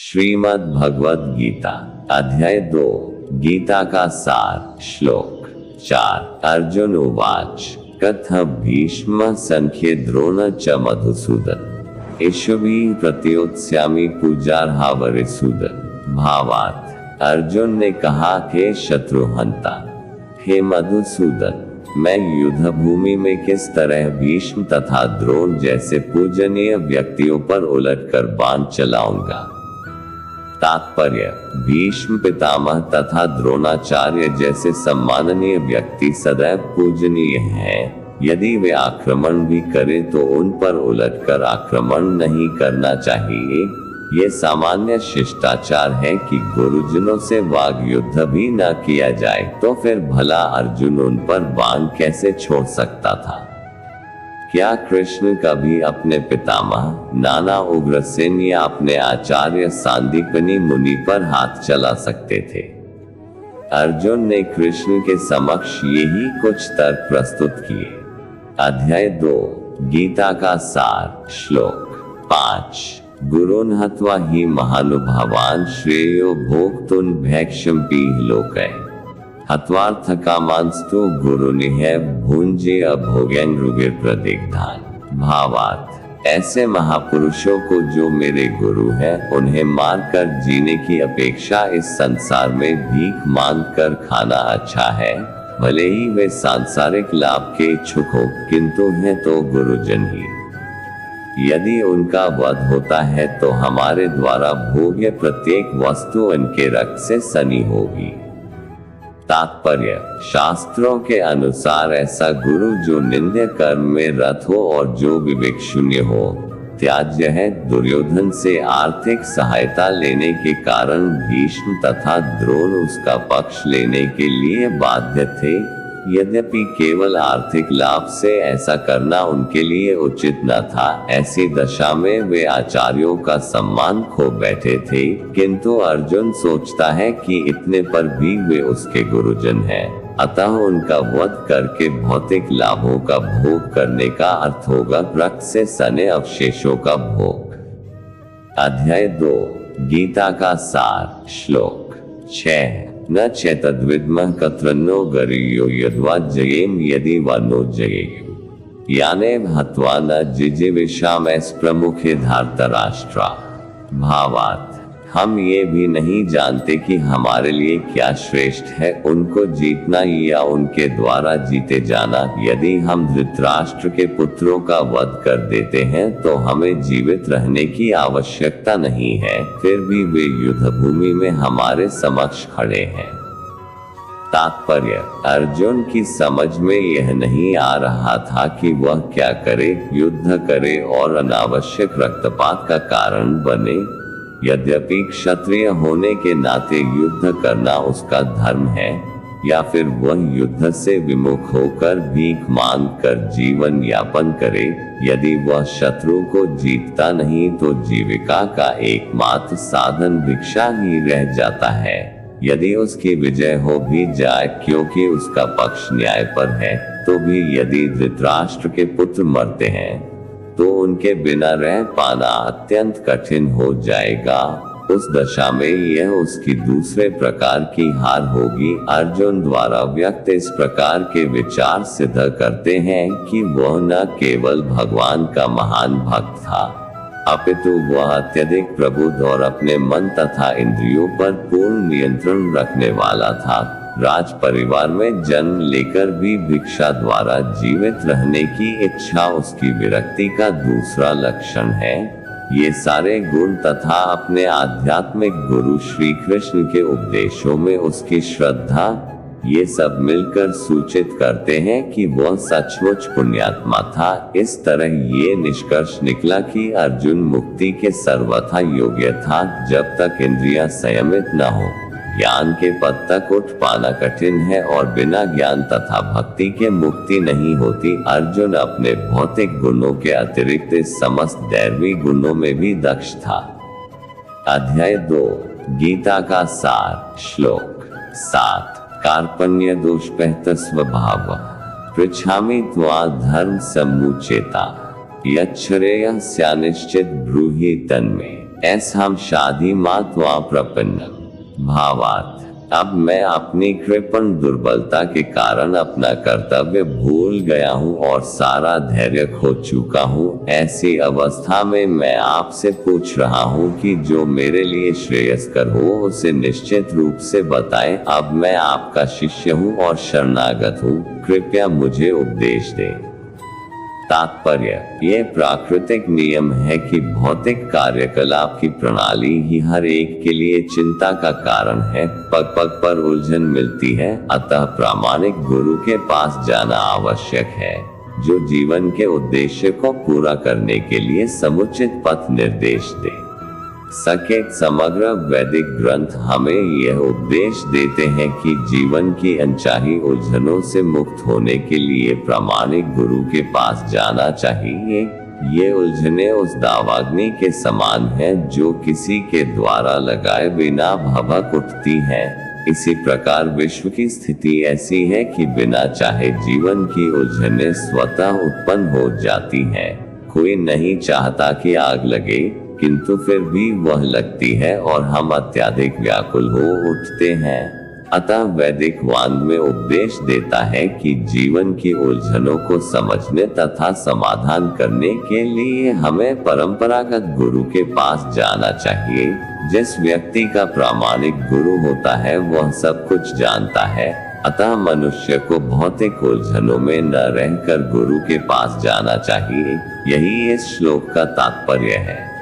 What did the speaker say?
श्रीमद् भगवद गीता अध्याय 2 गीता का सार श्लोक 4 अर्जुन उवाच कथ भीष्म संख्ये द्रोण च मधुसूदन इषुभि प्रत्योत्स्यामि पूजार्हा वरिसूदन। भावार्थ अर्जुन ने कहा हे शत्रुहंता, हे मधुसूदन, मैं युद्ध भूमि में किस तरह भीष्म तथा द्रोण जैसे पूजनीय व्यक्तियों पर उलटकर बाण चलाऊंगा। तात्पर्य भीष्म पितामह तथा द्रोणाचार्य जैसे सम्माननीय व्यक्ति सदैव पूजनीय हैं। यदि वे आक्रमण भी करें तो उन पर उलटकर आक्रमण नहीं करना चाहिए। ये सामान्य शिष्टाचार है कि गुरुजनों से वाग युद्ध भी न किया जाए, तो फिर भला अर्जुन उन पर बाण कैसे छोड़ सकता था। क्या कृष्ण कभी अपने पितामह नाना उग्रसेन या अपने आचार्य सांदीपनि मुनि पर हाथ चला सकते थे। अर्जुन ने कृष्ण के समक्ष यही कुछ तर्क प्रस्तुत किए। अध्याय 2 गीता का सार श्लोक 5 गुरुन् हत्वा हि महानुभावान् श्रेयो भोक्तुं भैक्ष्यमपि लोके हत्वार्थ कामांस्तु गुरुनिह भुंजे अभोग्यं रुगिर प्रदिग्धान। भावार्थ ऐसे महापुरुषों को जो मेरे गुरु हैं, उन्हें मारकर जीने की अपेक्षा इस संसार में भीख मांग कर खाना अच्छा है। भले ही वे सांसारिक लाभ के इच्छुक हो, किंतु हैं तो गुरुजन ही। यदि उनका वध होता है तो हमारे द्वारा भोग्य प्रत्येक वस्तु उनके रक्त से सनी होगी। तात्पर्य शास्त्रों के अनुसार ऐसा गुरु जो निंद्य कर्म में रत हो और जो विवेक शून्य हो, त्याज्य है। दुर्योधन से आर्थिक सहायता लेने के कारण भीष्म तथा द्रोण उसका पक्ष लेने के लिए बाध्य थे। यद्यपि केवल आर्थिक लाभ से ऐसा करना उनके लिए उचित न था, ऐसी दशा में वे आचार्यों का सम्मान खो बैठे थे। किंतु अर्जुन सोचता है कि इतने पर भी वे उसके गुरुजन हैं, अतः उनका वध करके भौतिक लाभों का भोग करने का अर्थ होगा रक्त से सने अवशेषों का भोग। अध्याय 2 गीता का सार श्लोक 6 न चैतद्विद्मः कत्रन्नो गरियो यद्वा जयेम यदि वा नो जयेयु यानेव हत्वा न जिजीविषामैस् प्रमुखे धार्तराष्ट्रा। भावार्थ हम ये भी नहीं जानते कि हमारे लिए क्या श्रेष्ठ है, उनको जीतना या उनके द्वारा जीते जाना। यदि हम धृतराष्ट्र के पुत्रों का वध कर देते हैं तो हमें जीवित रहने की आवश्यकता नहीं है, फिर भी वे युद्ध भूमि में हमारे समक्ष खड़े हैं। तात्पर्य अर्जुन की समझ में यह नहीं आ रहा था कि वह क्या करे, युद्ध करे और अनावश्यक रक्तपात का कारण बने। यद्यपि क्षत्रिय होने के नाते युद्ध करना उसका धर्म है, या फिर वह युद्ध से विमुख होकर भीख मांग कर जीवन यापन करे। यदि वह शत्रु को जीतता नहीं तो जीविका का एकमात्र साधन भिक्षा ही रह जाता है। यदि उसकी विजय हो भी जाए क्योंकि उसका पक्ष न्याय पर है, तो भी यदि धृतराष्ट्र के पुत्र मरते हैं तो उनके बिना रह पाना अत्यंत कठिन हो जाएगा। उस दशा में यह उसकी दूसरे प्रकार की हार होगी। अर्जुन द्वारा व्यक्त इस प्रकार के विचार सिद्ध करते हैं कि वह न केवल भगवान का महान भक्त था, अपितु वह अत्यधिक प्रबुद्ध और अपने मन तथा इंद्रियों पर पूर्ण नियंत्रण रखने वाला था। राज परिवार में जन्म लेकर भी भिक्षा द्वारा जीवित रहने की इच्छा उसकी विरक्ति का दूसरा लक्षण है। ये सारे गुण तथा अपने आध्यात्मिक गुरु श्री कृष्ण के उपदेशों में उसकी श्रद्धा, ये सब मिलकर सूचित करते हैं कि वह सचमुच पुण्यात्मा था। इस तरह ये निष्कर्ष निकला कि अर्जुन मुक्ति के सर्वथा योग्य था जब तक इंद्रियां संयमित न हो। ज्ञान के पद तक उठ पाना कठिन है और बिना ज्ञान तथा भक्ति के मुक्ति नहीं होती। अर्जुन अपने भौतिक गुणों के अतिरिक्त इस समस्त दैवी गुणों में भी दक्ष था। अध्याय 2 गीता का सार श्लोक 7 कार्पण्य दोषपहत स्वभाव पृच्छामि त्वा धर्म समुचेता यच्छ्रेयः स्यानिश्चित ब्रूहि तन्मे हम शादी मात्वा प्रपन्न। भावार्थ, अब मैं अपनी कृपण दुर्बलता के कारण अपना कर्तव्य भूल गया हूँ और सारा धैर्य खो चुका हूँ। ऐसी अवस्था में मैं आपसे पूछ रहा हूँ कि जो मेरे लिए श्रेयस्कर हो उसे निश्चित रूप से बताएं। अब मैं आपका शिष्य हूँ और शरणागत हूँ, कृपया मुझे उपदेश दें। तात्पर्य, यह प्राकृतिक नियम है कि भौतिक कार्यकलाप की प्रणाली ही हर एक के लिए चिंता का कारण है, पग पग पर उलझन मिलती है। अतः प्रामाणिक गुरु के पास जाना आवश्यक है, जो जीवन के उद्देश्य को पूरा करने के लिए समुचित पथ निर्देश दे सके। समग्र वैदिक ग्रंथ हमें यह उपदेश देते हैं कि जीवन की अनचाही उलझनों से मुक्त होने के लिए प्रामाणिक गुरु के पास जाना चाहिए। ये उलझनें उस दावाग्नि के समान हैं जो किसी के द्वारा लगाए बिना भभक उठती हैं। इसी प्रकार विश्व की स्थिति ऐसी है कि बिना चाहे जीवन की उलझनें स्वतः उत्पन्न हो जाती हैं। कोई नहीं चाहता कि आग लगे, किंतु फिर भी वह लगती है और हम अत्यधिक व्याकुल हो उठते हैं। अतः वैदिक वांग में उपदेश देता है कि जीवन की उलझनों को समझने तथा समाधान करने के लिए हमें परंपरागत गुरु के पास जाना चाहिए। जिस व्यक्ति का प्रामाणिक गुरु होता है वह सब कुछ जानता है। अतः मनुष्य को भौतिक उलझनों में न रहकर गुरु के पास जाना चाहिए। यही इस श्लोक का तात्पर्य है।